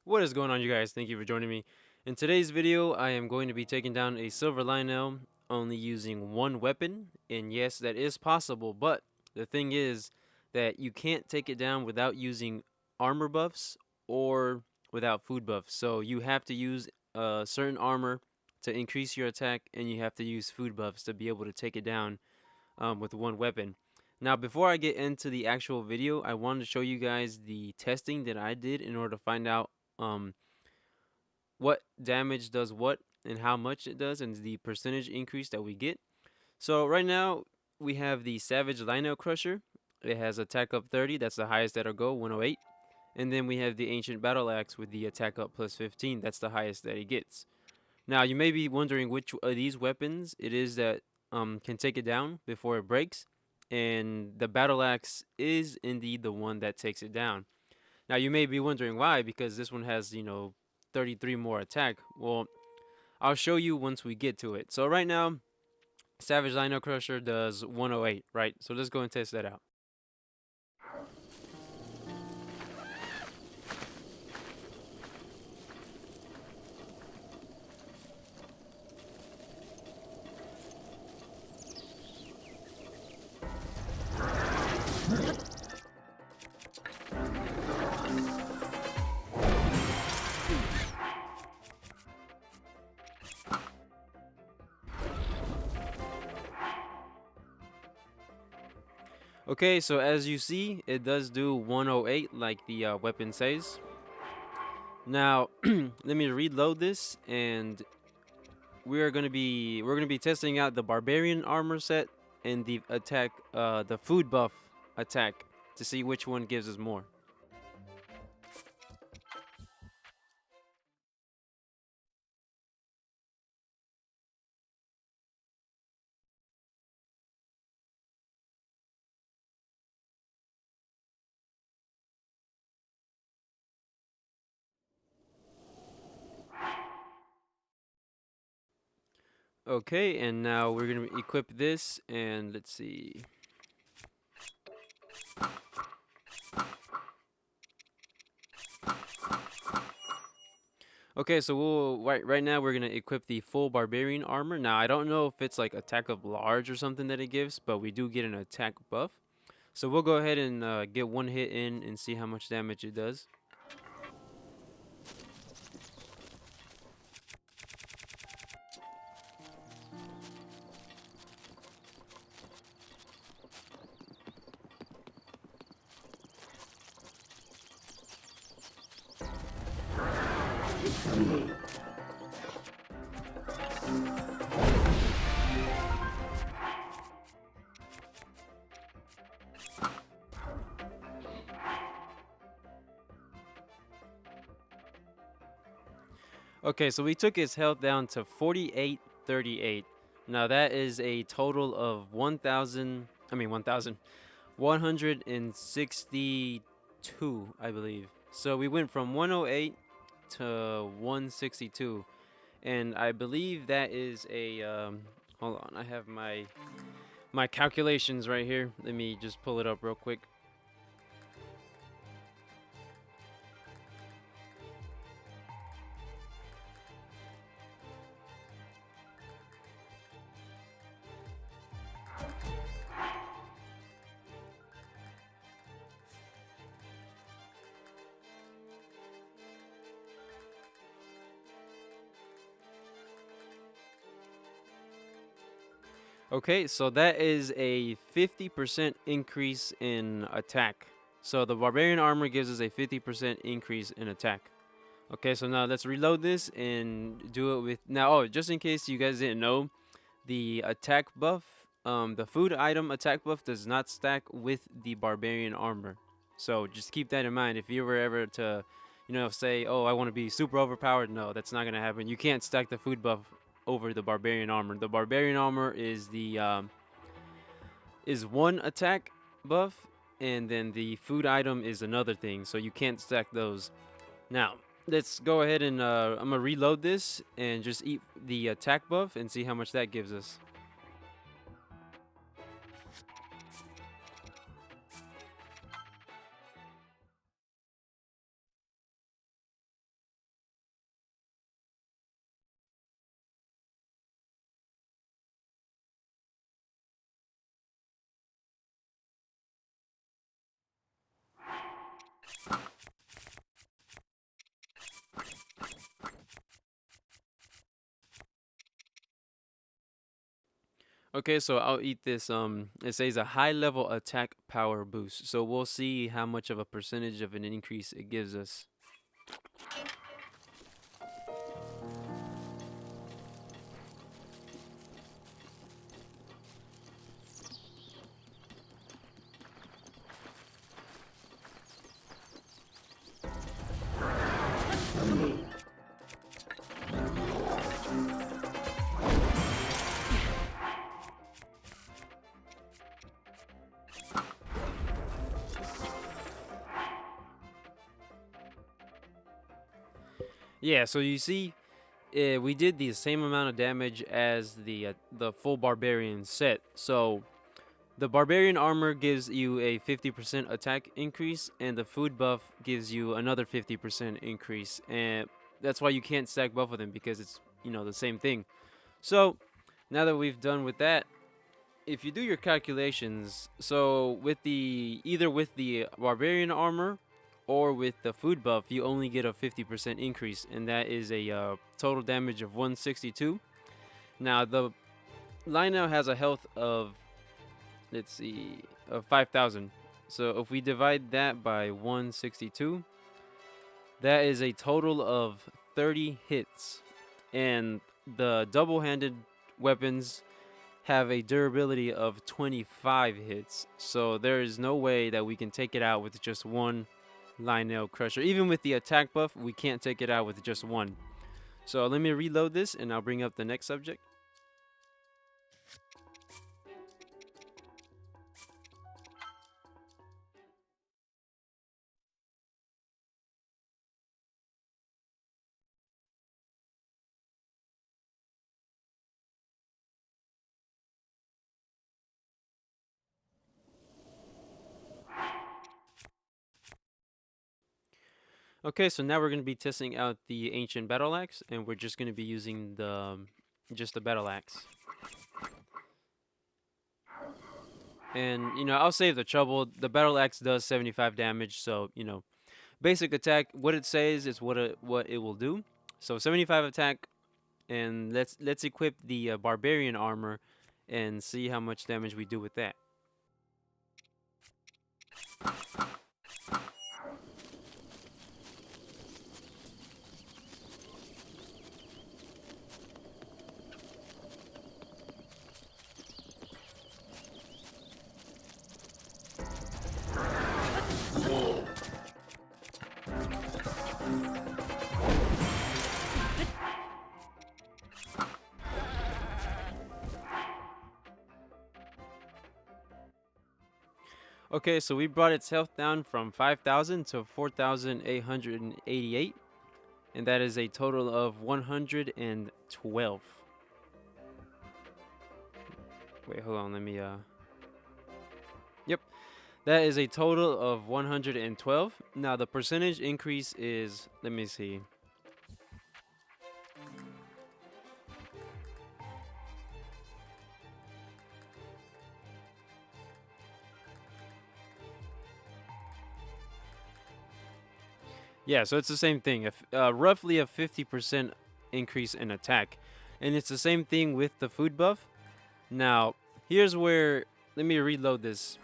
What is going on, you guys? Thank you for joining me. In today's video, I am going to be taking down a silver Lynel only using one weapon. And yes, that is possible, but the thing is that you can't take it down without using armor buffs or without food buffs. So you have to use certain armor to increase your attack, and you have to use food buffs to be able to take it down with one weapon. Now, before I get into the actual video, I wanted to show you guys the testing that I did in order to find out um, what damage does what and how much it does and the percentage increase that we get. So right now we have the Savage Lino Crusher. It has attack up 30, that's the highest that'll go, 108. And then we have the Ancient Battle Axe with the attack up plus 15, that's the highest that it gets. Now you may be wondering which of these weapons it is that can take it down before it breaks. And the Battle Axe is indeed the one that takes it down. Now you may be wondering why, because this one has, 33 more attack. Well, I'll show you once we get to it. So right now, Savage Lino Crusher does 108, right? So let's go and test that out. Okay, so as you see, it does do 108 like the weapon says. Now, let me reload this, and we're gonna be testing out the Barbarian armor set and the attack, the food buff attack, to see which one gives us more. Okay, and now we're gonna equip this, and let's see. Okay, so right now we're gonna equip the full Barbarian armor. Now I don't know if it's like attack of large or something that it gives, but we do get an attack buff. So we'll go ahead and get one hit in and see how much damage it does. Okay, so we took his health down to 4838. Now that is a total of 162, I believe. So we went from 108 to 162, and I believe that is a hold on, I have my calculations right here. Let me just pull it up real quick. Okay, so that is a 50% increase in attack. So the Barbarian armor gives us a 50% increase in attack. Okay, so now let's reload this and do it with now. Oh, just in case you guys didn't know, the attack buff, the food item attack buff does not stack with the Barbarian armor. So just keep that in mind. If you were ever to, say, oh, I want to be super overpowered, no, that's not gonna happen. You can't stack the food buff over the Barbarian armor. The Barbarian armor is the is one attack buff, and then the food item is another thing. So you can't stack those. Now let's go ahead and I'm gonna reload this and just eat the attack buff and see how much that gives us. Okay, so I'll eat this. It says a high level attack power boost. So we'll see how much of a percentage of an increase it gives us. Yeah, so you see, we did the same amount of damage as the full Barbarian set. So the Barbarian armor gives you a 50% attack increase, and the food buff gives you another 50% increase. And that's why you can't stack both of them, because it's, the same thing. So now that we've done with that, if you do your calculations, so with the either with the Barbarian armor or with the food buff, you only get a 50% increase, and that is a total damage of 162. Now the Lynel has a health of, let's see, of 5,000. So if we divide that by 162, that is a total of 30 hits, and the double-handed weapons have a durability of 25 hits. So there is no way that we can take it out with just one Lynel Crusher. Even with the attack buff, we can't take it out with just one. So let me reload this and I'll bring up the next subject. Okay, so now we're going to be testing out the Ancient Battle Axe, and we're just going to be using just the Battle Axe. And, I'll save the trouble. The Battle Axe does 75 damage, so, basic attack, what it says is what it will do. So 75 attack, and let's equip the Barbarian armor and see how much damage we do with that. Okay, so we brought its health down from 5,000 to 4,888, and that is a total of 112. Wait, hold on, let me Yep. That is a total of 112. Now the percentage increase is, let me see. Yeah, so it's the same thing. Roughly a 50% increase in attack. And it's the same thing with the food buff. Now, here's where, let me reload this.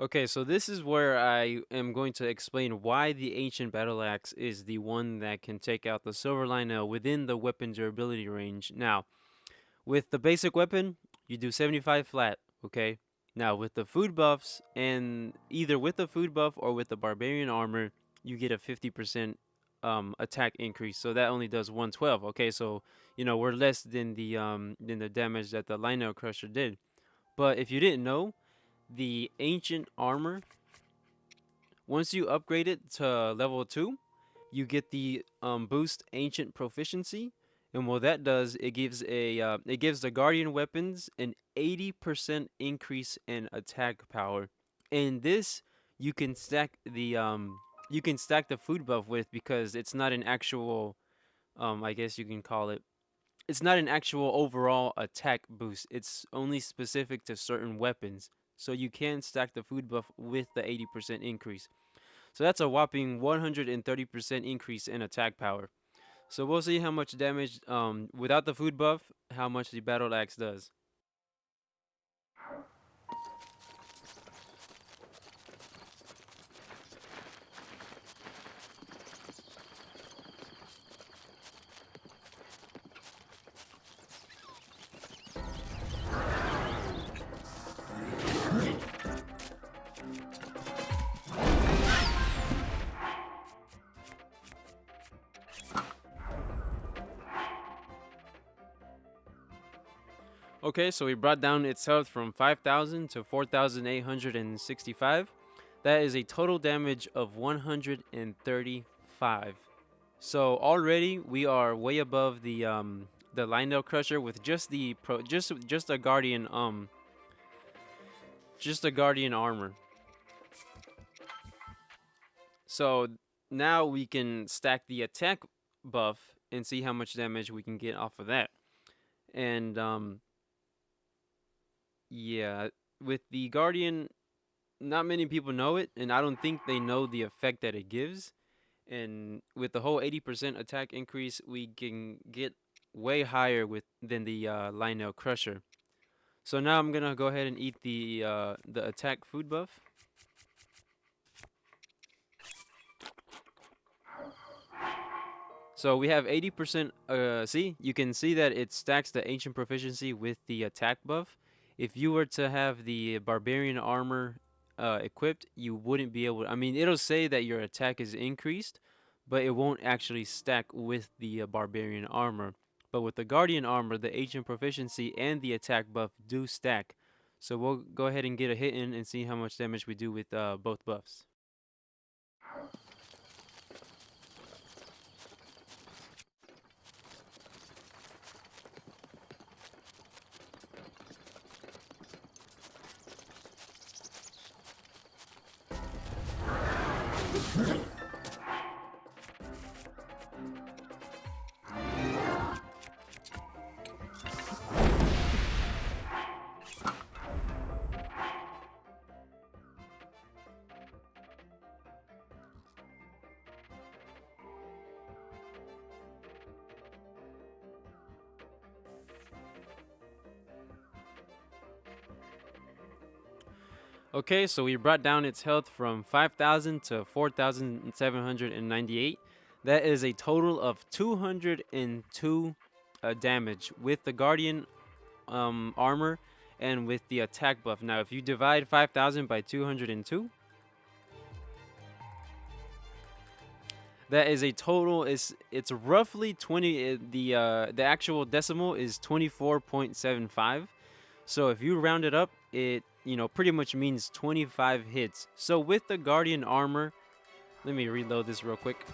Okay, so this is where I am going to explain why the Ancient Battle Axe is the one that can take out the Silver Lynel within the weapon durability range. Now, with the basic weapon, you do 75 flat, okay? Now, with the food buffs, and either with the food buff or with the Barbarian armor, you get a 50% attack increase. So that only does 112, okay? So, we're less than the damage that the Lynel Crusher did. But if you didn't know, the Ancient armor, once you upgrade it to level 2, you get the boost Ancient Proficiency, and what that does, it gives the Guardian weapons an 80% increase in attack power, and this you can stack the food buff with, because it's not an actual, I guess you can call it, it's not an actual overall attack boost. It's only specific to certain weapons. So you can stack the food buff with the 80% increase. So that's a whopping 130% increase in attack power. So we'll see how much damage, without the food buff, how much the battle axe does. Okay, so we brought down its health from 5,000 to 4,865. That is a total damage of 135. So already we are way above the Lynel Crusher with just the just a Guardian armor. So now we can stack the attack buff and see how much damage we can get off of that. And yeah, with the Guardian, not many people know it, and I don't think they know the effect that it gives. And with the whole 80% attack increase, we can get way higher than the Lynel Crusher. So now I'm gonna go ahead and eat the attack food buff. So we have 80%. See, you can see that it stacks the ancient proficiency with the attack buff. If you were to have the Barbarian armor equipped, you wouldn't be able to, I mean, it'll say that your attack is increased, but it won't actually stack with the Barbarian armor. But with the Guardian armor, the ancient proficiency and the attack buff do stack. So we'll go ahead and get a hit in and see how much damage we do with both buffs. Okay, so we brought down its health from 5,000 to 4,798. That is a total of 202 damage with the Guardian armor and with the attack buff. Now, if you divide 5,000 by 202, that is a total. It's roughly 20. The actual decimal is 24.75. So if you round it up, it pretty much means 25 hits. So with the Guardian armor, let me reload this real quick.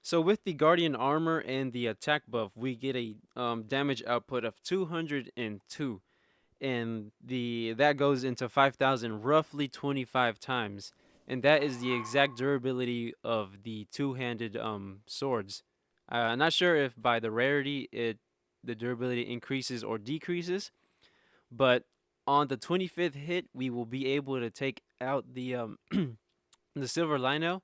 So with the Guardian armor and the attack buff, we get a damage output of 202, and that goes into 5,000 roughly 25 times, and that is the exact durability of the two-handed swords. I'm not sure if by the rarity the durability increases or decreases, but on the 25th hit we will be able to take out the the silver Lynel,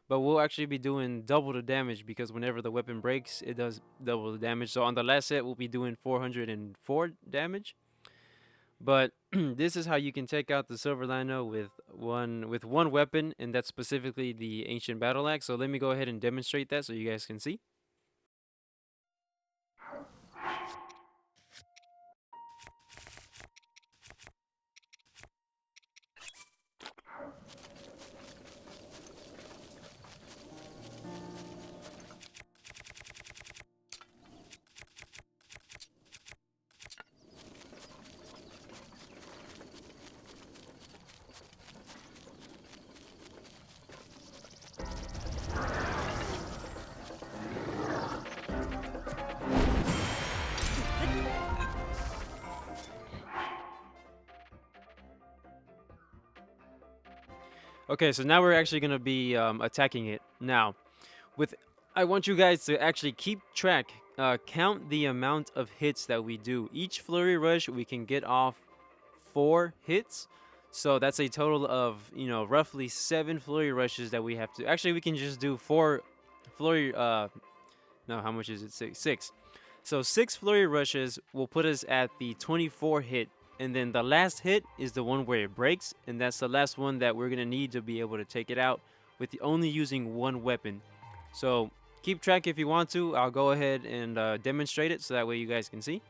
but we'll actually be doing double the damage because whenever the weapon breaks, it does double the damage. So on the last set, we'll be doing 404 damage. But this is how you can take out the silver Lynel with one weapon, and that's specifically the ancient battle axe. So let me go ahead and demonstrate that so you guys can see. Okay, so now we're actually gonna be attacking it. Now, with I want you guys to actually keep track, count the amount of hits that we do. Each flurry rush we can get off 4 hits, so that's a total of roughly 7 flurry rushes that we have to. Actually, we can just do 4 flurry. No, how much is it? Six. So 6 flurry rushes will put us at the 24 hit, and then the last hit is the one where it breaks, and that's the last one that we're gonna need to be able to take it out with only using one weapon. So keep track if you want to. I'll go ahead and demonstrate it so that way you guys can see.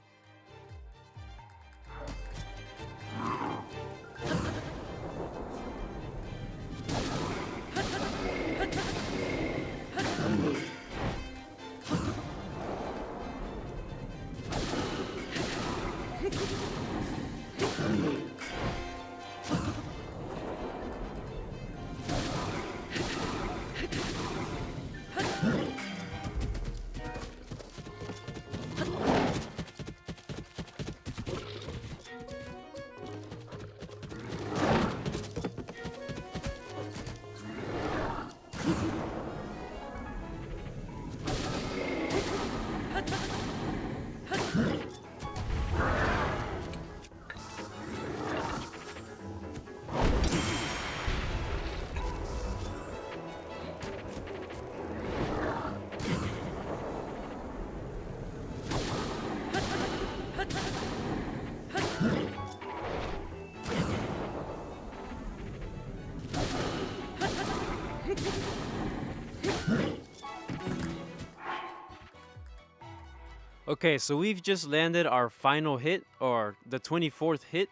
Okay, so we've just landed our final hit, or the 24th hit,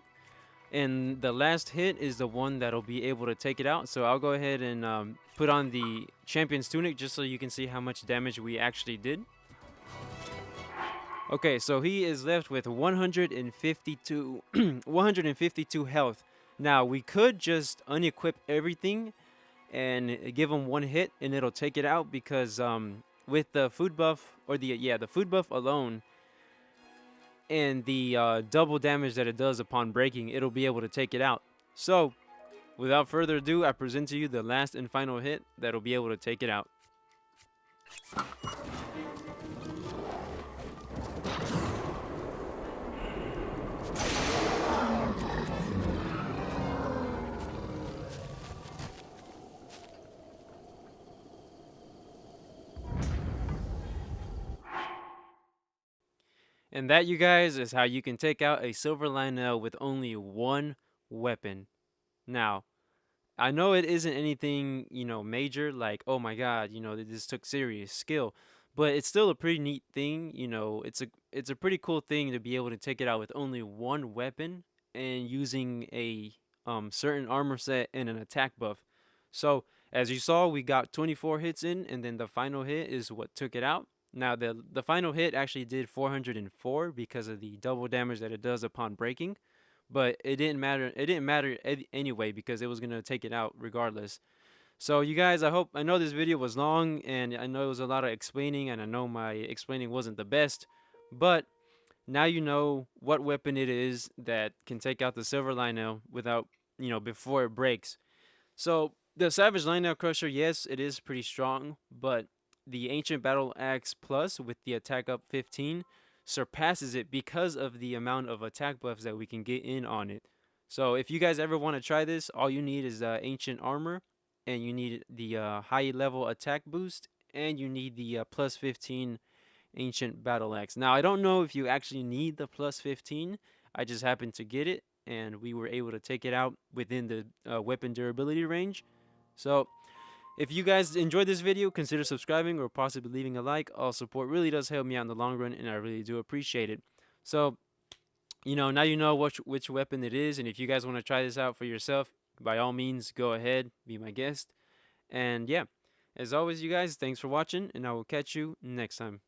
and the last hit is the one that'll be able to take it out. So I'll go ahead and put on the champion's tunic just so you can see how much damage we actually did. Okay, so he is left with 152 152 health. Now we could just unequip everything and give him one hit and it'll take it out, because with the food buff, or the food buff alone, and the double damage that it does upon breaking, it'll be able to take it out. So without further ado, I present to you the last and final hit that'll be able to take it out. And that, you guys, is how you can take out a silver Lynel with only one weapon. Now, I know it isn't anything, major, like, oh my god, this took serious skill, but it's still a pretty neat thing. It's a pretty cool thing to be able to take it out with only one weapon and using a certain armor set and an attack buff. So, as you saw, we got 24 hits in, and then the final hit is what took it out. Now, the final hit actually did 404 because of the double damage that it does upon breaking, but it didn't matter. It didn't matter anyway, because it was gonna take it out regardless. So you guys, I know this video was long, and I know it was a lot of explaining, and I know my explaining wasn't the best, but now you know what weapon it is that can take out the silver Lynel without, before it breaks. So the Savage Lineout Crusher, yes, it is pretty strong, but the Ancient Battle Axe Plus with the attack up 15 surpasses it because of the amount of attack buffs that we can get in on it. So if you guys ever want to try this, all you need is Ancient Armor, and you need the high level attack boost, and you need the plus 15 Ancient Battle Axe. Now, I don't know if you actually need the plus 15. I just happened to get it, and we were able to take it out within the weapon durability range. So if you guys enjoyed this video, consider subscribing or possibly leaving a like. All support really does help me out in the long run, and I really do appreciate it. So, now you know which weapon it is, and if you guys want to try this out for yourself, by all means, go ahead, be my guest. And yeah, as always, you guys, thanks for watching, and I will catch you next time.